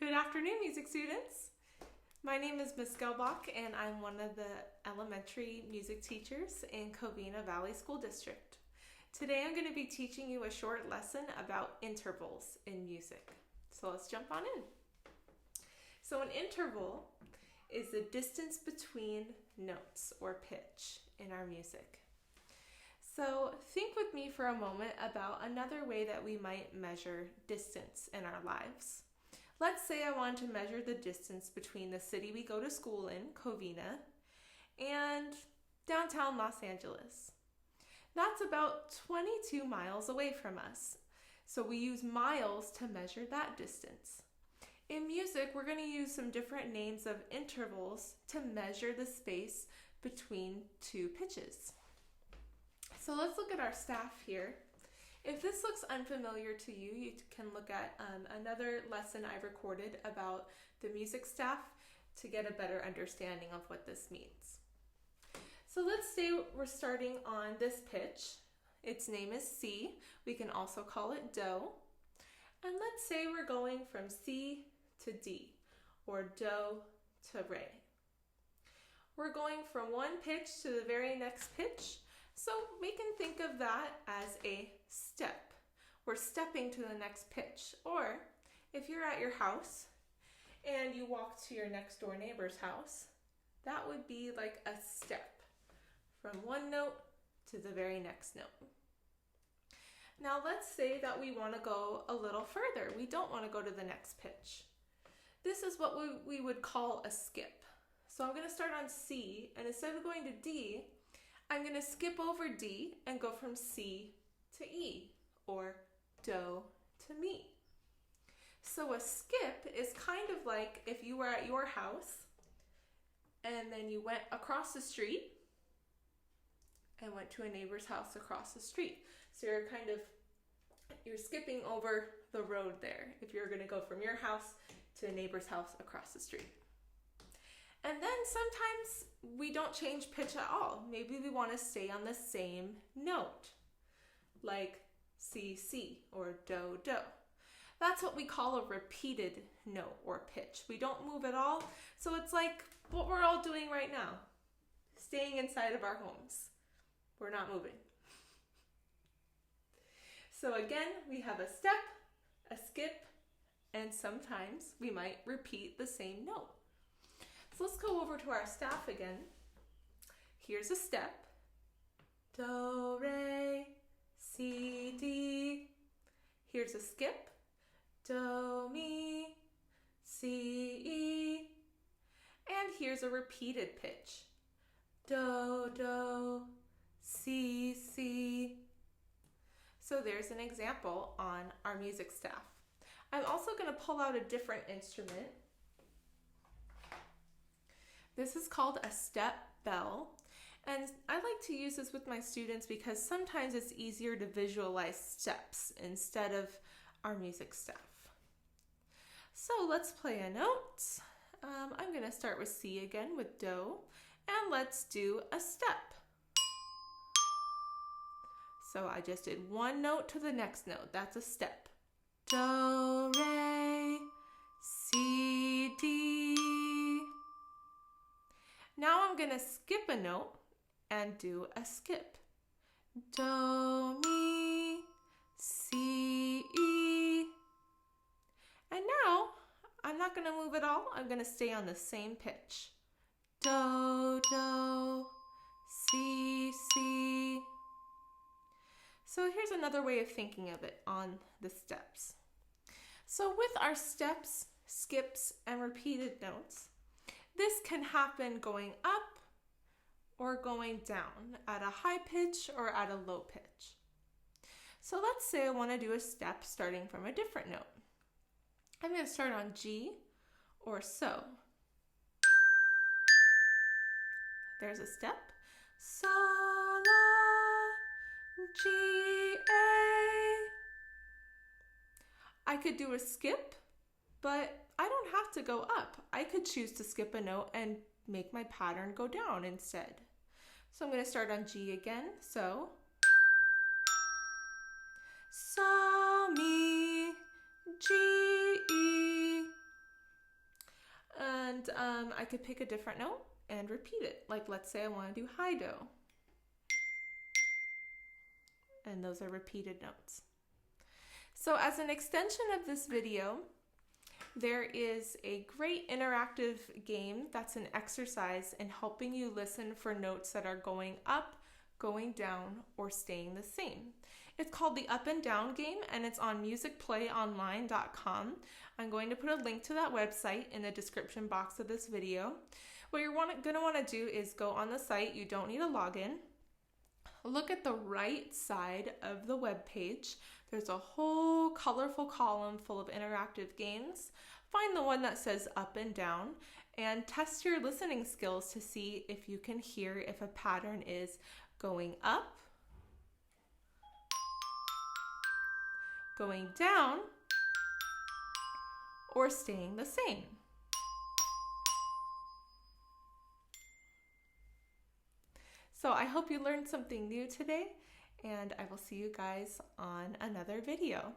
Good afternoon, music students. My name is Ms. Gelbach, and I'm one of the elementary music teachers in Covina Valley School District. Today I'm going to be teaching you a short lesson about intervals in music. So let's jump on in. So an interval is the distance between notes or pitch in our music. So think with me for a moment about another way that we might measure distance in our lives. Let's say I wanted to measure the distance between the city we go to school in, Covina, and downtown Los Angeles. That's about 22 miles away from us. So we use miles to measure that distance. In music, we're going to use some different names of intervals to measure the space between two pitches. So let's look at our staff here. If this looks unfamiliar to you, you can look at another lesson I recorded about the music staff to get a better understanding of what this means. So let's say we're starting on this pitch. Its name is C. We can also call it Do. And let's say we're going from C to D, or Do to Re. We're going from one pitch to the very next pitch. So we can think of that as a step. We're stepping to the next pitch. Or if you're at your house and you walk to your next door neighbor's house, that would be like a step from one note to the very next note. Now let's say that we want to go a little further. We don't want to go to the next pitch. This is what we would call a skip. So I'm going to start on C, and instead of going to D, I'm going to skip over D and go from C to E, or Do to Mi. So a skip is kind of like if you were at your house and then you went across the street and went to a neighbor's house across the street. So you're skipping over the road there if you're going to go from your house to a neighbor's house across the street. And then sometimes we don't change pitch at all. Maybe we want to stay on the same note, like C, C, or Do, Do. That's what we call a repeated note or pitch. We don't move at all, so it's like what we're all doing right now, staying inside of our homes. We're not moving. So again, we have a step, a skip, and sometimes we might repeat the same note. So let's go over to our staff again. Here's a step. Do, Re, Si, D. Here's a skip. Do, Mi, Si, E. And here's a repeated pitch. Do, Do, Si, Si. So there's an example on our music staff. I'm also going to pull out a different instrument. This is called a step bell, and I like to use this with my students because sometimes it's easier to visualize steps instead of our music staff. So let's play a note. I'm going to start with C again with Do, and let's do a step. So I just did one note to the next note. That's a step. Do, Re, Si, D. Now I'm going to skip a note and do a skip. Do, Mi, Si, E. And now I'm not going to move at all. I'm going to stay on the same pitch. Do, Do, Si, Si. So here's another way of thinking of it on the steps. So with our steps, skips, and repeated notes, this can happen going up or going down at a high pitch or at a low pitch. So let's say I want to do a step starting from a different note. I'm going to start on G or So. There's a step. So, La, G, A. I could do a skip, but I don't have to go up. I could choose to skip a note and make my pattern go down instead. So I'm going to start on G again. So, So, Mi, G, E. I could pick a different note and repeat it. Like let's say I want to do high do. And those are repeated notes. So as an extension of this video, there is a great interactive game that's an exercise in helping you listen for notes that are going up, going down, or staying the same. It's called the Up and Down game, and it's on musicplayonline.com. I'm going to put a link to that website in the description box of this video. What you're going to want to do is go on the site. You don't need a login. Look at the right side of the web page. There's a whole colorful column full of interactive games. Find the one that says up and down and test your listening skills to see if you can hear if a pattern is going up, going down, or staying the same. So I hope you learned something new today, and I will see you guys on another video.